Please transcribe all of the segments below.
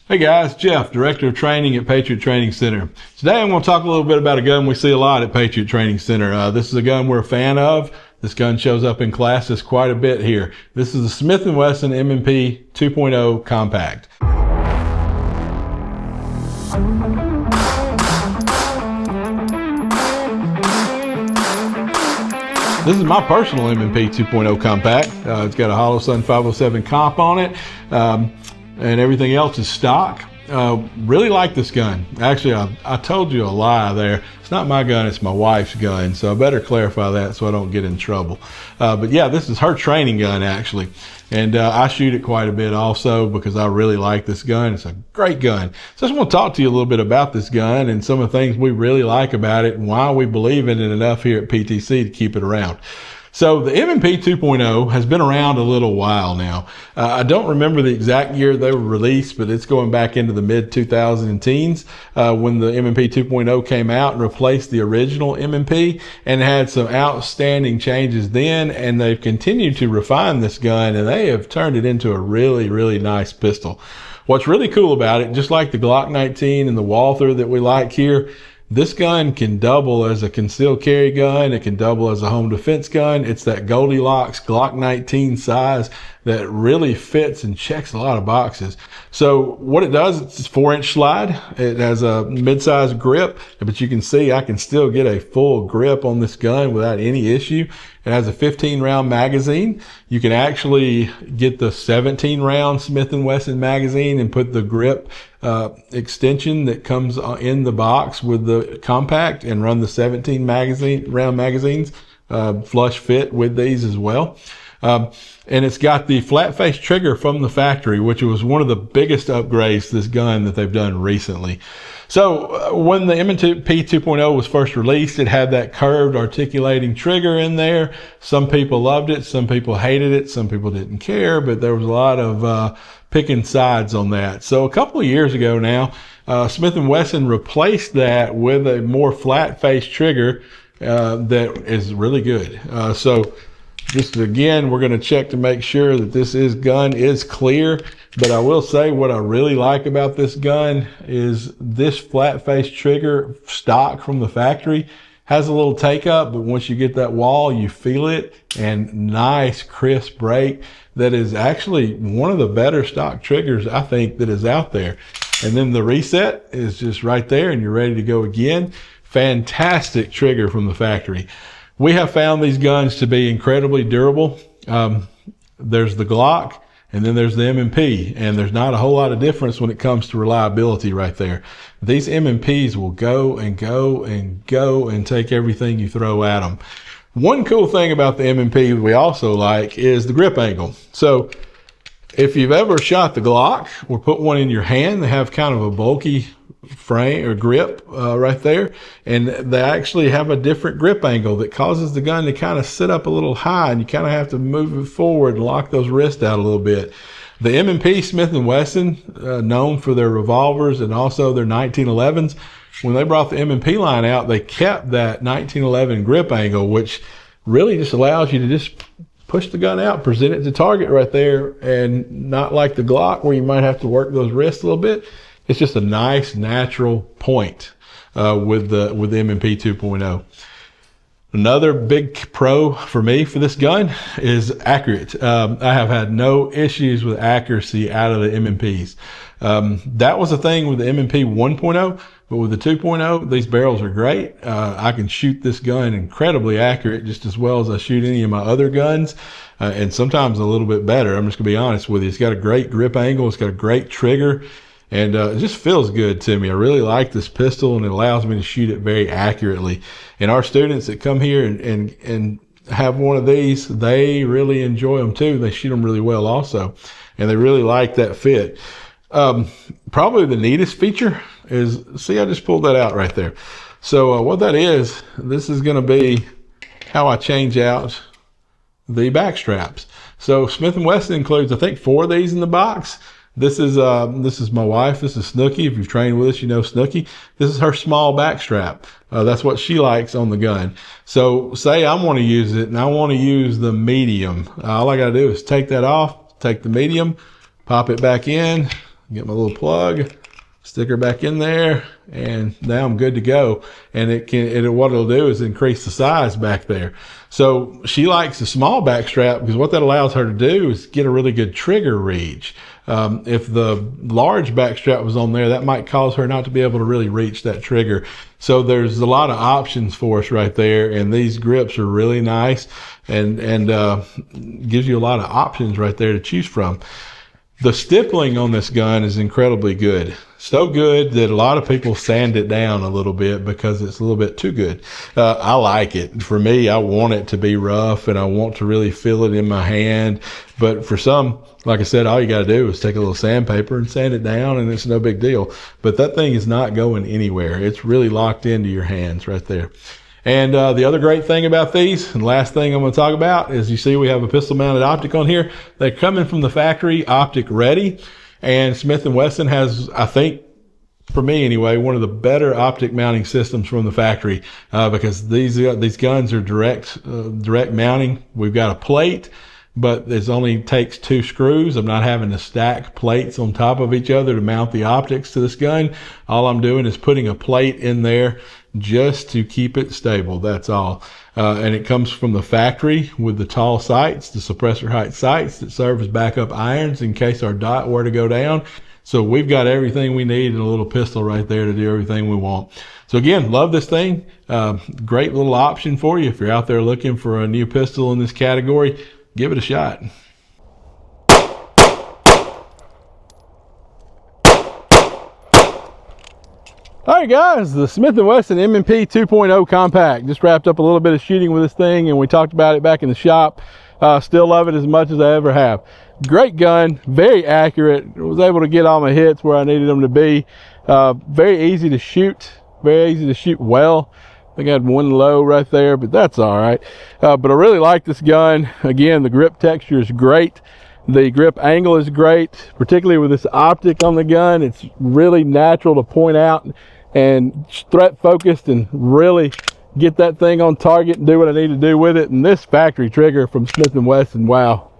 Hey guys, Jeff, Director of Training at Patriot Training Center. Today I'm going to talk a little bit about a gun we see a lot at Patriot Training Center. This is a gun we're a fan of. This gun shows up in classes quite a bit here. This is the Smith Wesson M&P 2.0 Compact. This is my personal M&P 2.0 Compact. It's got a Hollow Sun 507 comp on it. And everything else is stock. Really like this gun. Actually, I told you a lie there. It's not my gun, it's my wife's gun, so I better clarify that so I don't get in trouble. But yeah, this is her training gun actually. And I shoot it quite a bit also because I really like this gun. It's a great gun. So I just want to talk to you a little bit about this gun and some of the things we really like about it and why we believe in it enough here at PTC to keep it around. So the M&P 2.0 has been around a little while now. I don't remember the exact year they were released, but it's going back into the mid-2010s when the M&P 2.0 came out and replaced the original M&P, and had some outstanding changes then, and they've continued to refine this gun, and they have turned it into a really, really nice pistol. What's really cool about it, just like the Glock 19 and the Walther that we like here, this gun can double as a concealed carry gun. It can double as a home defense gun. It's that Goldilocks Glock 19 size that really fits and checks a lot of boxes. So what it does, it's a 4-inch slide. It has a mid-sized grip, but you can see I can still get a full grip on this gun without any issue. It has a 15-round magazine. You can actually get the 17-round Smith Wesson magazine and put the grip extension that comes in the box with the compact and run the 17-round magazines flush fit with these as well. And it's got the flat face trigger from the factory, which was one of the biggest upgrades to this gun that they've done recently. So when the M&P 2.0 was first released, it had that curved articulating trigger in there. Some people loved it, some people hated it, some people didn't care, but there was a lot of picking sides on that. So a couple of years ago now, Smith & Wesson replaced that with a more flat face trigger that is really good. So just again, we're going to check to make sure that this gun is clear. But I will say what I really like about this gun is this flat face trigger stock from the factory has a little take up, but once you get that wall, you feel it, and nice crisp break. That is actually one of the better stock triggers I think that is out there. And then the reset is just right there and you're ready to go again. Fantastic trigger from the factory. We have found these guns to be incredibly durable. There's the Glock and then there's the M&P, and there's not a whole lot of difference when it comes to reliability right there. These M&Ps will go and go and go and take everything you throw at them. One cool thing about the M&P we also like is the grip angle. So if you've ever shot the Glock or put one in your hand, they have kind of a bulky frame or grip right there, and they actually have a different grip angle that causes the gun to kind of sit up a little high, and you kind of have to move it forward and lock those wrists out a little bit. The M&P Smith & Wesson, known for their revolvers and also their 1911s, when they brought the M&P line out, they kept that 1911 grip angle, which really just allows you to just push the gun out, present it to target right there, and not like the Glock where you might have to work those wrists a little bit. It's just a nice natural point with the M&P 2.0. Another big pro for me for this gun is accurate. I have had no issues with accuracy out of the M&Ps. That was a thing with the M&P 1.0, but with the 2.0, these barrels are great. I can shoot this gun incredibly accurate, just as well as I shoot any of my other guns, and sometimes a little bit better. I'm just gonna be honest with you. It's got a great grip angle. It's got a great trigger. And it just feels good to me. I really like this pistol, and it allows me to shoot it very accurately. And our students that come here and have one of these, they really enjoy them too. They shoot them really well also, and they really like that fit. Probably the neatest feature is, see, I just pulled that out right there. So what that is, this is going to be how I change out the back straps. So Smith & Wesson includes, I think, 4 of these in the box. This is my wife. This is Snooki. If you've trained with us, you know Snooki. This is her small back strap. That's what she likes on the gun. So say I want to use it and I want to use the medium. All I got to do is take that off, take the medium, pop it back in, Get my little plug, stick her back in there, and now I'm good to go. And what it'll do is increase the size back there. So she likes the small back strap because what that allows her to do is get a really good trigger reach. If the large back strap was on there, that might cause her not to be able to really reach that trigger. So there's a lot of options for us right there, and these grips are really nice and gives you a lot of options right there to choose from. The stippling on this gun is incredibly good. So good that a lot of people sand it down a little bit because it's a little bit too good. I like it. For me, I want it to be rough and I want to really feel it in my hand. But for some, like I said, all you got to do is take a little sandpaper and sand it down and it's no big deal. But that thing is not going anywhere. It's really locked into your hands right there. And the other great thing about these, and last thing I'm going to talk about, is you see we have a pistol mounted optic on here. They're coming from the factory optic ready. And Smith & Wesson has, I think, for me anyway, one of the better optic mounting systems from the factory, because these guns are direct mounting. We've got a plate, but it only takes 2 screws. I'm not having to stack plates on top of each other to mount the optics to this gun. All I'm doing is putting a plate in there just to keep it stable. That's all. And it comes from the factory with the tall sights, the suppressor height sights that serve as backup irons in case our dot were to go down. So we've got everything we need in a little pistol right there to do everything we want. So again, love this thing. Great little option for you if you're out there looking for a new pistol in this category. Give it a shot. All right, guys, the Smith & Wesson M&P 2.0 compact. Just wrapped up a little bit of shooting with this thing, and we talked about it back in the shop. Still love it as much as I ever have. Great gun, very accurate. Was able to get all my hits where I needed them to be. Very easy to shoot, very easy to shoot well. I think I had one low right there, but that's all right. But I really like this gun. Again, the grip texture is great. The grip angle is great, particularly with this optic on the gun. It's really natural to point out and threat focused and really get that thing on target and do what I need to do with it. And this factory trigger from Smith & Wesson, wow,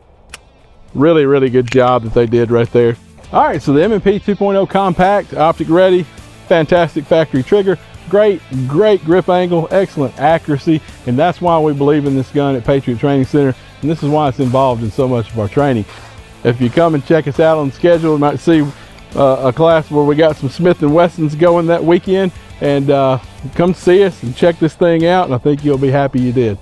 really, really good job that they did right there. All right, so the M&P 2.0 compact, optic ready, fantastic factory trigger, great grip angle, excellent accuracy, and that's why we believe in this gun at Patriot Training Center, and this is why it's involved in so much of our training. If you come and check us out on the schedule, you might see a class where we got some Smith & Wessons going that weekend, and come see us and check this thing out, and I think you'll be happy you did.